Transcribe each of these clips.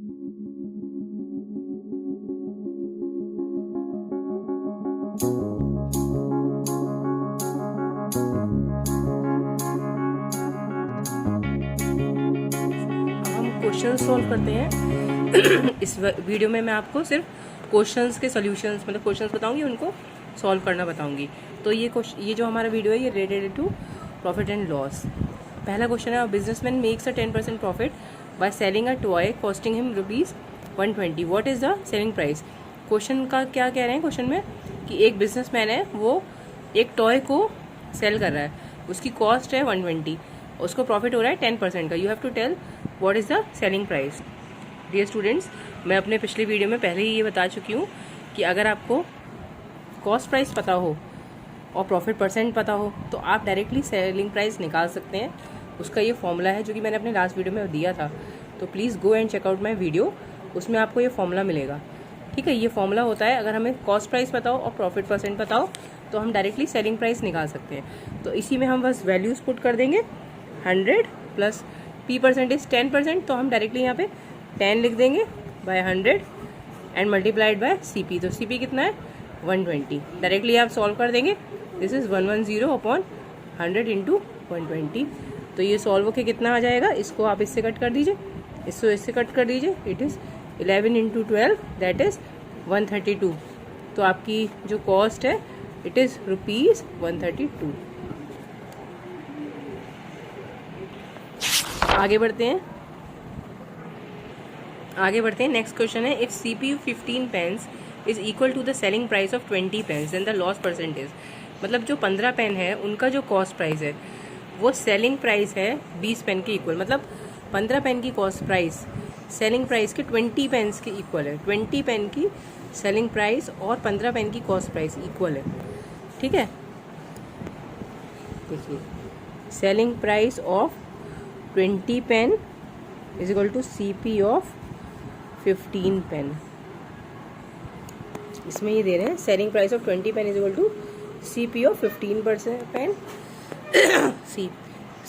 Question solve करते हैं। इस वीडियो में मैं आपको सिर्फ क्वेश्चंस के सॉल्यूशंस मतलब क्वेश्चंस बताऊंगी, उनको सॉल्व करना बताऊंगी। तो ये जो हमारा वीडियो है ये related to profit and loss. पहला क्वेश्चन है, businessman makes a 10% profit by selling a toy costing him ₹120। What is the selling price? Question का क्या कह रहे हैं क्वेश्चन में कि एक बिजनेसमैन है, वो एक टॉय को सेल कर रहा है, उसकी कॉस्ट है 120, उसको प्रॉफिट हो रहा है 10% का। You have to tell what is the selling price. Dear students, मैं अपने पिछले वीडियो में पहले ही ये बता चुकी हूँ कि अगर आपको कॉस्ट प्राइस पता हो और प्रॉफिट परसेंट पता हो तो आप डायरेक्टली सेलिंग प्राइस निकाल सकते हैं। उसका ये फॉर्मूला है जो कि मैंने अपने लास्ट वीडियो में दिया था, तो please go and check out my video, उसमें आपको ये फॉर्मूला मिलेगा। ठीक है, ये फॉर्मूला होता है, अगर हमें कॉस्ट प्राइस पता हो और प्रॉफिट परसेंट पता हो तो हम डायरेक्टली सेलिंग प्राइस निकाल सकते हैं। तो इसी में हम बस वैल्यूज़ पुट कर देंगे, 100 प्लस P परसेंटेज 10%, तो हम डायरेक्टली यहाँ पे 10 लिख देंगे by 100 and multiplied by CP। तो CP कितना है? 120। डायरेक्टली आप सॉल्व कर देंगे, दिस इज 110 अपॉन 100 इंटू 120। तो ये सॉल्व होके कितना आ जाएगा? इसको आप इससे कट कर दीजिए, इसको इससे कट कर दीजिए, it is 11 into 12 that is 132। तो आपकी जो कॉस्ट है इट इज़ ₹132। आगे बढ़ते हैं। नेक्स्ट क्वेश्चन है, if CPU 15 pens is equal to the selling price of 20 pence then the loss percentage. मतलब जो 15 पेन है उनका जो कॉस्ट प्राइस है वो सेलिंग प्राइस है 20 पेन के इक्वल। मतलब 15 पेन की कॉस्ट प्राइस सेलिंग प्राइस के 20 पेन्स के इक्वल है। 20 पेन की सेलिंग प्राइस और 15 पेन की कॉस्ट प्राइस इक्वल है। ठीक है, देखिए, selling price of 20 pen is equal to CP of 15 pen. इसमें ये दे रहे हैं selling price of 20 pen is equal to CP of 15% pen.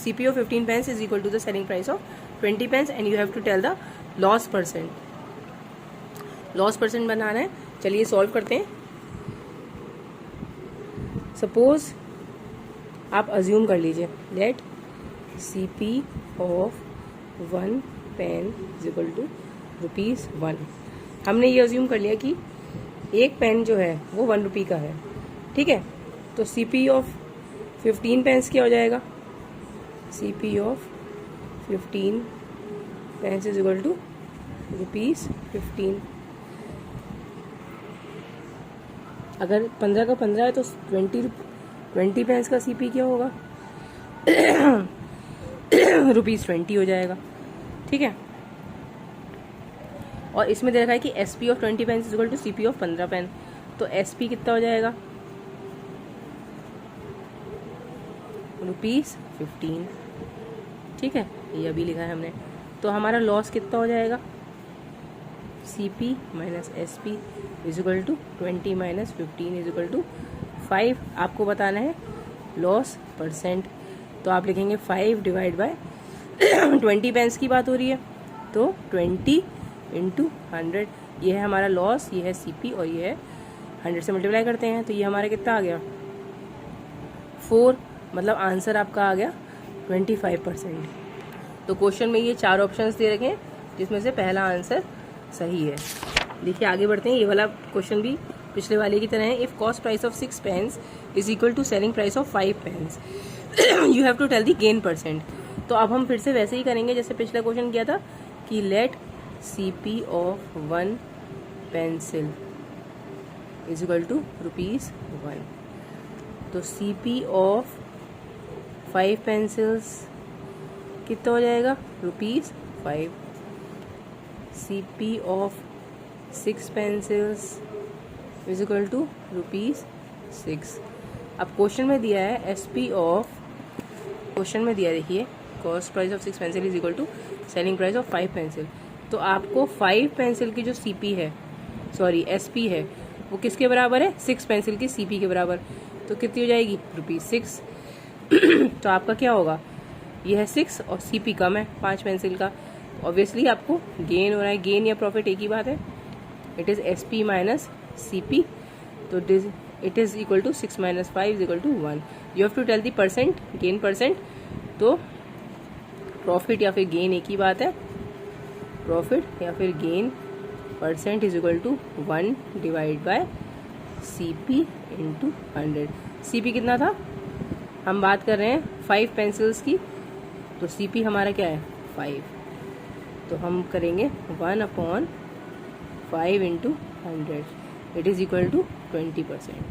CP of 15 pens is equal to the selling price of 20 pens and you have to tell the loss percent. Loss percent बनाना है, चलिए solve करते हैं। Suppose आप assume कर लीजिए let CP of 1 pen is equal to ₹1। हमने ये अज्यूम कर लिया कि एक पेन जो है वो ₹1 का है। ठीक है, तो CP ऑफ 15 पेन्स क्या हो जाएगा? CP of 15 pens is equal to ₹15। अगर 15 का 15 है तो 20 पेन्स का CP क्या होगा? ₹20 हो जाएगा। ठीक है, और इसमें दे रखा है कि SP of 20 pen is equal to CP of 15 pen. तो SP कितना हो जाएगा? ₹15। ठीक है, ये अभी लिखा है हमने। तो हमारा लॉस कितना हो जाएगा? CP minus SP is equal to 20 minus 15 is equal to 5। आपको बताना है लॉस परसेंट, तो आप लिखेंगे 5 डिवाइड बाय 20 पेन्स की बात हो रही है, तो 20 इंटू 100। ये है हमारा लॉस, ये है CP और ये है 100 से मल्टीप्लाई करते हैं, तो ये हमारा कितना आ गया? 4। मतलब आंसर आपका आ गया 25%। तो क्वेश्चन में ये 4 ऑप्शंस दे रखे हैं जिसमें से पहला आंसर सही है। देखिए आगे बढ़ते हैं। ये वाला क्वेश्चन भी पिछले वाले की तरह है। If cost price of 6 pence is equal to selling price of 5 pence you have to tell the gain percent. तो अब हम फिर से वैसे ही करेंगे जैसे पिछला क्वेश्चन किया था कि let CP of 1 pencil is equal to ₹1। तो CP ऑफ 5 पेंसिल्स कितना हो जाएगा? ₹5। CP of 6 pencils is equal to ₹6। अब क्वेश्चन में दिया है SP ऑफ, क्वेश्चन में दिया देखिए cost price of 6 pencil is equal to selling price of 5 pencil. तो आपको 5 पेंसिल की जो CP है, सॉरी SP है, वो किसके बराबर है? 6 पेंसिल की CP के बराबर। तो कितनी हो जाएगी? ₹6। तो आपका क्या होगा? यह है 6 और CP कम है 5 पेंसिल का, ऑब्वियसली आपको गेन हो रहा है, गेन या प्रॉफिट एक ही बात है, it is SP minus CP, तो it is equal to 6 minus 5 is equal to 1। You have to tell the percent, gain percent, तो प्रॉफिट या फिर गेन एक ही बात है, प्रॉफिट या फिर gain percent is equal to 1 divide by CP into 100। CP कितना था, हम बात कर रहे हैं 5 पेंसिल्स की, तो CP हमारा क्या है 5, तो हम करेंगे 1/5 into 100, it is equal to 20%।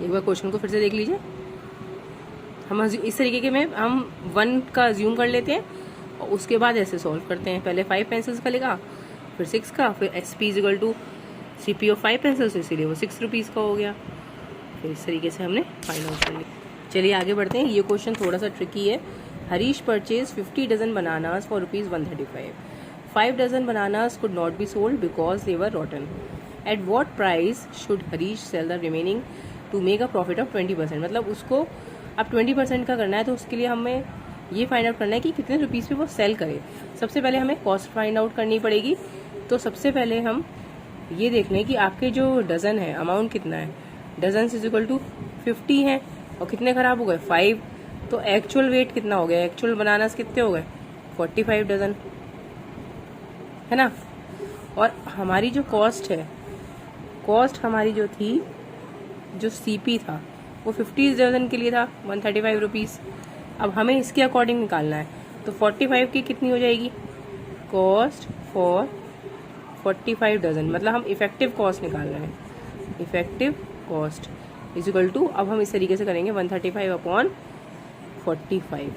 एक बार क्वेश्चन को फिर से देख लीजिए। हम इस तरीके के में हम 1 का अज्यूम कर लेते हैं और उसके बाद ऐसे सॉल्व करते हैं। पहले 5 पेंसिल्स का लिखा, फिर 6 का, फिर SP is equal to CP of 5 pencils, इसीलिए वो 6 रुपीज़ का हो गया। फिर इस तरीके से हमने फाइंड आउट कर लिया। चलिए आगे बढ़ते हैं। ये क्वेश्चन थोड़ा सा ट्रिकी है। Harish purchase 50 dozen bananas for ₹135। 5 dozen bananas could not be sold because they were rotten. At what price should Harish sell the remaining to make a profit of 20%। मतलब उसको अब 20% का करना है, तो उसके लिए हमें ये फाइंड आउट करना है कि कितने रुपीज़ पे वो सेल करे। सबसे पहले हमें कॉस्ट फाइंड आउट करनी पड़ेगी। तो सबसे पहले हम ये देख लें कि आपके जो डज़न है अमाउंट कितना है। डजन इज इक्वल टू 50 है और कितने खराब हो गए 5, तो एक्चुअल वेट कितना हो गया, एक्चुअल बनानास कितने हो गए 45 डजन, है ना। और हमारी जो कॉस्ट है, कॉस्ट हमारी जो थी, जो CP था वो 50 डजन के लिए था 135 रुपीज़। अब हमें इसके अकॉर्डिंग निकालना है, तो 45 की कितनी हो जाएगी कॉस्ट फॉर 45 डजन, मतलब हम इफेक्टिव कॉस्ट निकाल रहे हैं। Effective cost is equal to, अब हम इस तरीके से करेंगे 135/45।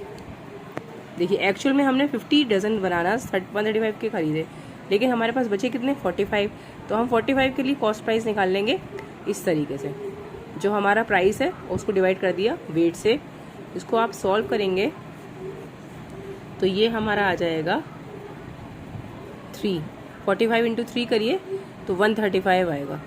देखिए एक्चुअल में हमने 50 डजन बनाना 135 के खरीदे, लेकिन हमारे पास बचे कितने 45, तो हम 45 के लिए कॉस्ट प्राइस निकाल लेंगे इस तरीके से। जो हमारा प्राइस है उसको डिवाइड कर दिया वेट से, इसको आप सॉल्व करेंगे तो ये हमारा आ जाएगा 3। 45 इंटू 3 करिए तो 135 आएगा।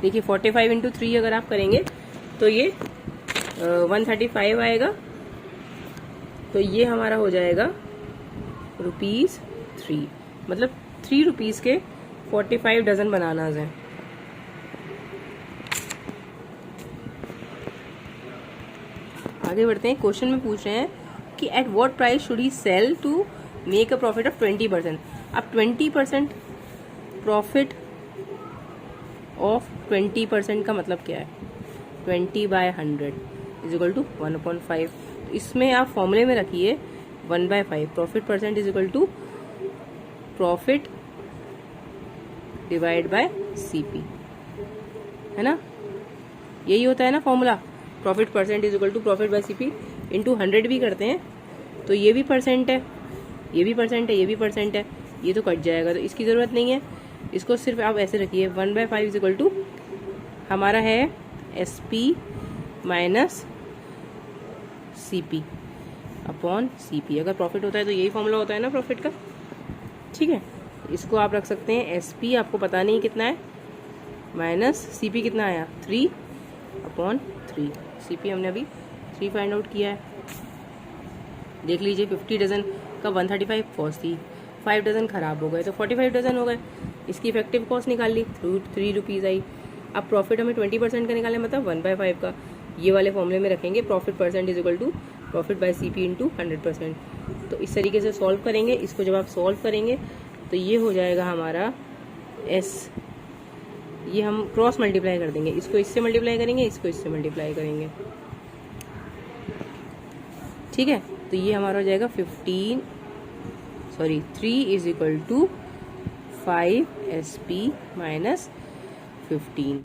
देखिए 45 इंटू 3 अगर आप करेंगे तो ये 135 आएगा, तो ये हमारा हो जाएगा ₹3, मतलब 3 रुपीज़ के 45 डजन बनानाज हैं। आगे बढ़ते हैं। क्वेश्चन में पूछ रहे हैं कि at what price should he sell to make a profit of 20%। अब 20% प्रॉफिट ऑफ 20% का मतलब क्या है, 20/100 इज इक्वल टू 1/5। इसमें आप फॉर्मूले में रखिए 1/5, profit percent is equal to profit divide by CP, है ना। यही होता है ना formula, profit percent is equal to profit by CP into 100 भी करते हैं, तो ये भी परसेंट है, ये भी परसेंट है, ये भी परसेंट है, ये तो कट जाएगा, तो इसकी ज़रूरत नहीं है। इसको सिर्फ आप ऐसे रखिए 1/5 इज इक्वल टू हमारा है SP minus CP upon CP। अगर प्रॉफिट होता है तो यही फॉर्मूला होता है ना प्रॉफिट का, ठीक है। इसको आप रख सकते हैं SP, आपको पता नहीं कितना है, माइनस CP कितना आया 3/3। CP हमने अभी 3 फाइंड आउट किया है। देख लीजिए 50 डजन का 135 कॉस्ट थी, 5 डजन खराब हो गए तो 45 डजन हो गए। इसकी इफेक्टिव कॉस्ट निकाल ली, 3 रुपीज़ आई। अब प्रॉफिट हमें 20% का निकालना, मतलब 1/5 का ये वाले फॉर्मूले में रखेंगे, profit percent is equal to profit by CP into 100%। तो इस तरीके से सॉल्व करेंगे। इसको जब आप सॉल्व करेंगे तो ये हो जाएगा हमारा S, ये हम क्रॉस मल्टीप्लाई कर देंगे, इसको इससे मल्टीप्लाई करेंगे, इसको इससे मल्टीप्लाई करेंगे, ठीक है। तो ये हमारा हो जाएगा 3 is equal to 5 SP minus 15।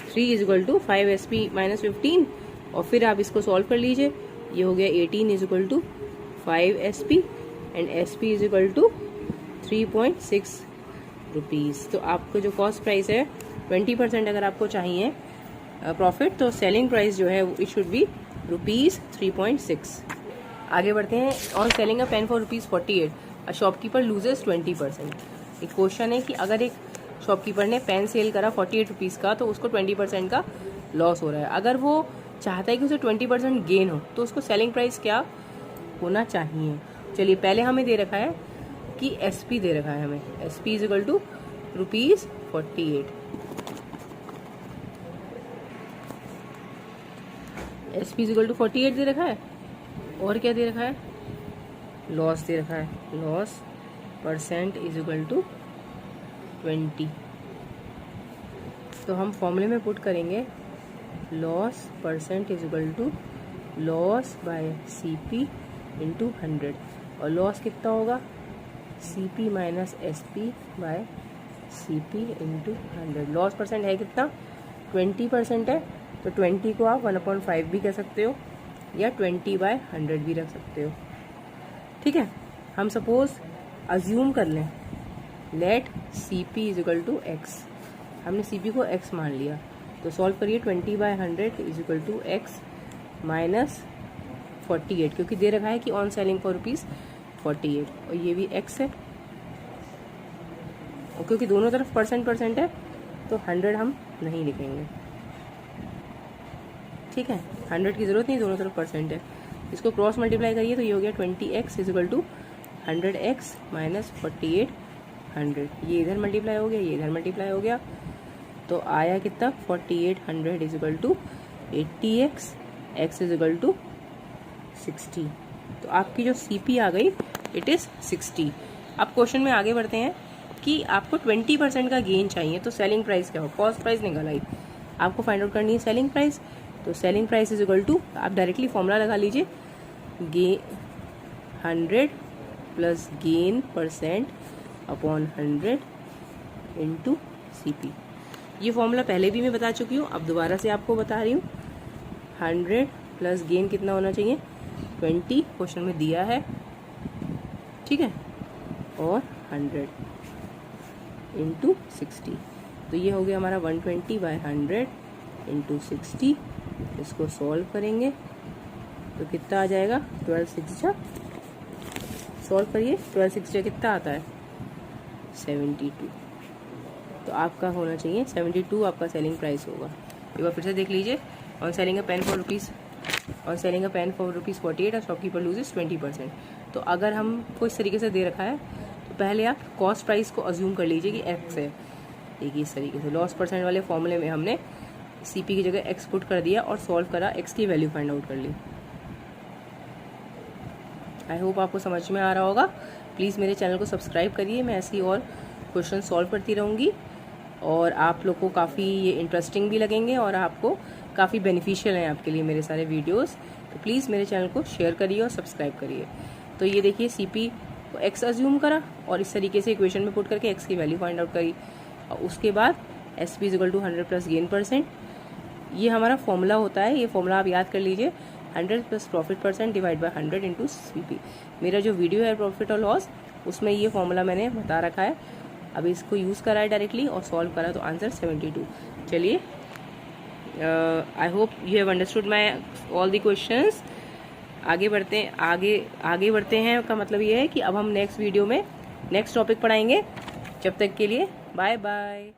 3 is equal to 5 SP minus 15, और फिर आप इसको सॉल्व कर लीजिए। ये हो गया 18 is equal to 5 SP and SP is equal to 3.6 rupees. तो आपको जो कॉस्ट प्राइस है 20% अगर आपको चाहिए प्रॉफिट, तो सेलिंग प्राइस जो है इट शुड बी ₹3.6। आगे बढ़ते हैं। On selling a pen for ₹48 a shopkeeper loses 20%। एक क्वेश्चन है कि अगर एक शॉपकीपर ने पेन सेल करा ₹48 का तो उसको 20% का लॉस हो रहा है। अगर वो चाहता है कि उसे 20% गेन हो तो उसको सेलिंग प्राइस क्या होना चाहिए। चलिए पहले हमें दे रखा है कि SP दे रखा है हमें, SP is equal to ₹48। SP is equal to 48 दे रखा है, और क्या दे रखा है, लॉस दे रखा है, loss percent is equal to 20। तो हम फॉर्मूले में पुट करेंगे loss percent is equal to loss by CP into 100, और लॉस कितना होगा, CP minus SP by CP into 100। Loss percent है कितना, 20% है, तो 20 को आप 1/5 भी कह सकते हो या 20/100 भी रख सकते हो। ठीक है, हम सपोज अज्यूम कर लें let CP is equal to X। हमने CP को X मान लिया, तो सॉल्व करिए 20/100 is equal to X minus 48, क्योंकि दे रखा है कि ऑन सेलिंग फॉर ₹48, और ये भी X है, और क्योंकि दोनों तरफ परसेंट है तो 100 हम नहीं लिखेंगे। ठीक है, 100 की ज़रूरत नहीं, दोनों तरफ परसेंट है। इसको क्रॉस मल्टीप्लाई करिए तो ये हो गया 20x is equal to 100x minus 48 100। ये इधर मल्टीप्लाई हो गया, ये इधर मल्टीप्लाई हो गया, तो आया कितना 4800 is equal to 80x, x is equal to 60। तो आपकी जो CP आ गई इट इज़ 60। अब क्वेश्चन में आगे बढ़ते हैं कि आपको 20% का गेन चाहिए, तो सेलिंग प्राइस क्या हो, कॉस्ट प्राइस निकल आई, आपको फाइंड आउट करनी है सेलिंग प्राइस। तो selling price is equal to, आप डायरेक्टली फॉर्मूला लगा लीजिए, 100 plus gain percent upon 100 into CP। ये फॉर्मूला पहले भी मैं बता चुकी हूँ, अब दोबारा से आपको बता रही हूँ। 100 प्लस गेन कितना होना चाहिए, 20 क्वेश्चन में दिया है, ठीक है, और 100 इंटू 60। तो ये हो गया हमारा 120/100 इंटू 60। इसको सॉल्व करेंगे तो कितना आ जाएगा, 12/6 सॉल्व करिए, 12/6 कितना आता है, 72। तो आपका होना चाहिए 72, आपका सेलिंग प्राइस होगा। एक बार फिर से देख लीजिए, on selling a pen for ₹48 और शॉपकीपर लूजेस 20%। तो अगर हमको इस तरीके से दे रखा है तो पहले आप कॉस्ट प्राइस को अज्यूम कर लीजिए कि X है। देखिए इस तरीके से लॉस परसेंट वाले फॉर्मूले में हमने CP की जगह X पुट कर दिया और सॉल्व करा, X की वैल्यू फाइंड आउट कर ली। आई होप आपको समझ में आ रहा होगा। प्लीज़ मेरे चैनल को सब्सक्राइब करिए, मैं ऐसी और क्वेश्चन सॉल्व करती रहूँगी, और आप लोग को काफ़ी ये इंटरेस्टिंग भी लगेंगे और आपको काफ़ी बेनिफिशियल हैं आपके लिए मेरे सारे वीडियोस। तो प्लीज़ मेरे चैनल को शेयर करिए और सब्सक्राइब करिए। तो ये देखिए CP को X अज्यूम करा और इस तरीके से इक्वेशन में पुट करके X की वैल्यू फाइंड आउट करी, और उसके बाद SP is equal to 100 plus gain percent, ये हमारा फॉर्मूला होता है। ये फॉर्मूला आप याद कर लीजिए, 100 plus profit percent divide by 100 into CP। मेरा जो वीडियो है प्रॉफिट और लॉस, उसमें ये फॉर्मूला मैंने बता रखा है। अभी इसको यूज़ करा है डायरेक्टली और सॉल्व करा, तो आंसर 72। चलिए, I hope you have understood my all the questions. आगे बढ़ते हैं का मतलब ये है कि अब हम नेक्स्ट वीडियो में नेक्स्ट टॉपिक पढ़ाएंगे। जब तक के लिए बाय बाय।